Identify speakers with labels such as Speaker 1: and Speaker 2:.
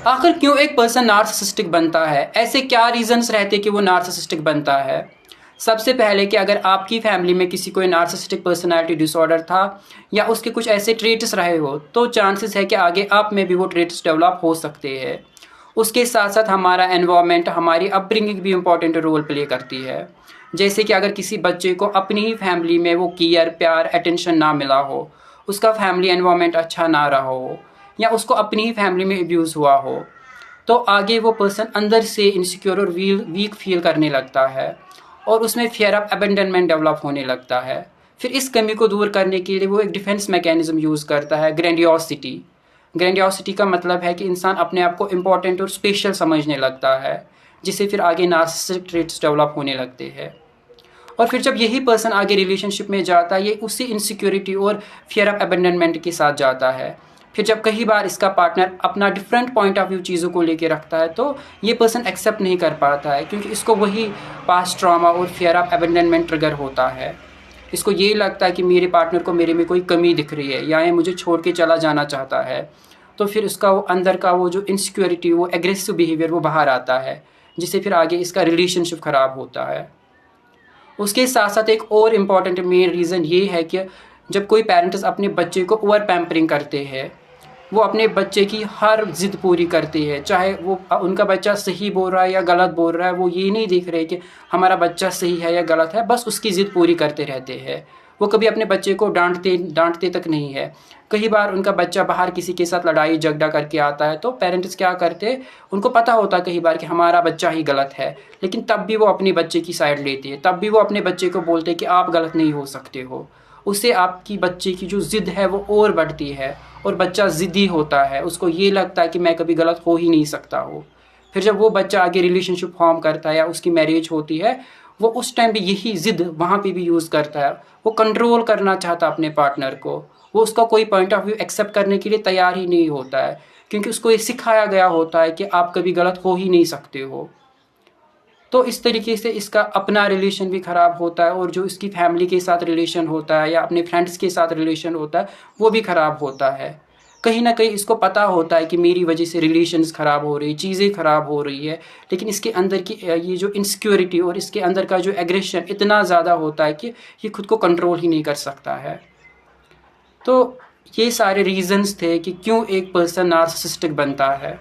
Speaker 1: आखिर क्यों एक पर्सन नार्सिसिस्टिक बनता है? ऐसे क्या रीजंस रहते कि वो नार्सिसिस्टिक बनता है? सबसे पहले कि अगर आपकी फैमिली में किसी को नार्सिसिस्टिक पर्सनालिटी डिसऑर्डर था या उसके कुछ ऐसे ट्रेट्स रहे हो, तो चांसेस है कि आगे आप में भी वो ट्रेट्स डेवलप हो सकते हैं। उसके साथ साथ हमारा एनवायरनमेंट, हमारी अपब्रिंगिंग भी इम्पोर्टेंट रोल प्ले करती है। जैसे कि अगर किसी बच्चे को अपनी ही फैमिली में वो केयर, प्यार, अटेंशन ना मिला हो, उसका फैमिली एनवायरनमेंट अच्छा ना रहा हो, या उसको अपनी ही फैमिली में अब्यूज़ हुआ हो, तो आगे वो पर्सन अंदर से इनसिक्योर और वीक फील करने लगता है और उसमें फियर ऑफ अबेंडनमेंट डेवलप होने लगता है। फिर इस कमी को दूर करने के लिए वो एक डिफेंस मैकेनिज्म यूज़ करता है, ग्रैंडियोसिटी। ग्रैंडियोसिटी का मतलब है कि इंसान अपने आप को इम्पोर्टेंट और स्पेशल समझने लगता है, जिससे फिर आगे नार्सिसिस्टिक ट्रेट्स डेवलप होने लगते हैं। और फिर जब यही पर्सन आगे रिलेशनशिप में जाता है, ये उसी इनसिक्योरिटी और फियर ऑफ अबेंडनमेंट के साथ जाता है। फिर जब कई बार इसका पार्टनर अपना डिफरेंट पॉइंट ऑफ व्यू चीज़ों को लेके रखता है, तो ये पर्सन एक्सेप्ट नहीं कर पाता है, क्योंकि इसको वही पास्ट ट्रॉमा और फियर ऑफ अबेंडनमेंट ट्रिगर होता है। इसको ये लगता है कि मेरे पार्टनर को मेरे में कोई कमी दिख रही है या ये मुझे छोड़ के चला जाना चाहता है। तो फिर उसका वो अंदर का वो जो इनसिक्योरिटी, वो एग्रेसिव बिहेवियर वो बाहर आता है, जिससे फिर आगे इसका रिलेशनशिप ख़राब होता है। उसके साथ साथ एक और इम्पॉर्टेंट मेन रीज़न ये है कि जब कोई पेरेंट्स अपने बच्चे को ओवर पैम्परिंग करते हैं, वो अपने बच्चे की हर ज़िद पूरी करते हैं, चाहे वो उनका बच्चा सही बोल रहा है या गलत बोल रहा है, वो ये नहीं देख रहे कि हमारा बच्चा सही है या गलत है, बस उसकी ज़िद पूरी करते रहते हैं। वो कभी अपने बच्चे को डांटते तक नहीं है। कई बार उनका बच्चा बाहर किसी के साथ लड़ाई झगड़ा करके आता है, तो पेरेंट्स क्या करते, उनको पता होता है कई बार कि हमारा बच्चा ही गलत है, लेकिन तब भी वो अपने बच्चे की साइड लेते हैं। तब भी वो अपने बच्चे को बोलते हैं कि आप गलत नहीं हो सकते हो। उससे आपकी बच्चे की जो ज़िद है वो और बढ़ती है और बच्चा ज़िद्दी होता है। उसको ये लगता है कि मैं कभी गलत हो ही नहीं सकता हूँ। फिर जब वो बच्चा आगे रिलेशनशिप फॉर्म करता है या उसकी मैरिज होती है, वो उस टाइम भी यही ज़िद वहाँ पे भी यूज़ करता है। वो कंट्रोल करना चाहता अपने पार्टनर को। वो उसका कोई पॉइंट ऑफ व्यू एक्सेप्ट करने के लिए तैयार ही नहीं होता है, क्योंकि उसको ये सिखाया गया होता है कि आप कभी गलत हो ही नहीं सकते हो। तो इस तरीके से इसका अपना रिलेशन भी ख़राब होता है और जो इसकी फैमिली के साथ रिलेशन होता है या अपने फ्रेंड्स के साथ रिलेशन होता है, वो भी ख़राब होता है। कहीं न कहीं इसको पता होता है कि मेरी वजह से रिलेशंस ख़राब हो रही, चीज़ें ख़राब हो रही है, लेकिन इसके अंदर की ये जो इनसिक्योरिटी और इसके अंदर का जो एग्रेशन इतना ज़्यादा होता है कि ये खुद को कंट्रोल ही नहीं कर सकता है। तो ये सारे रीज़न्स थे कि क्यों एक पर्सन नार्सिसिस्टिक बनता है।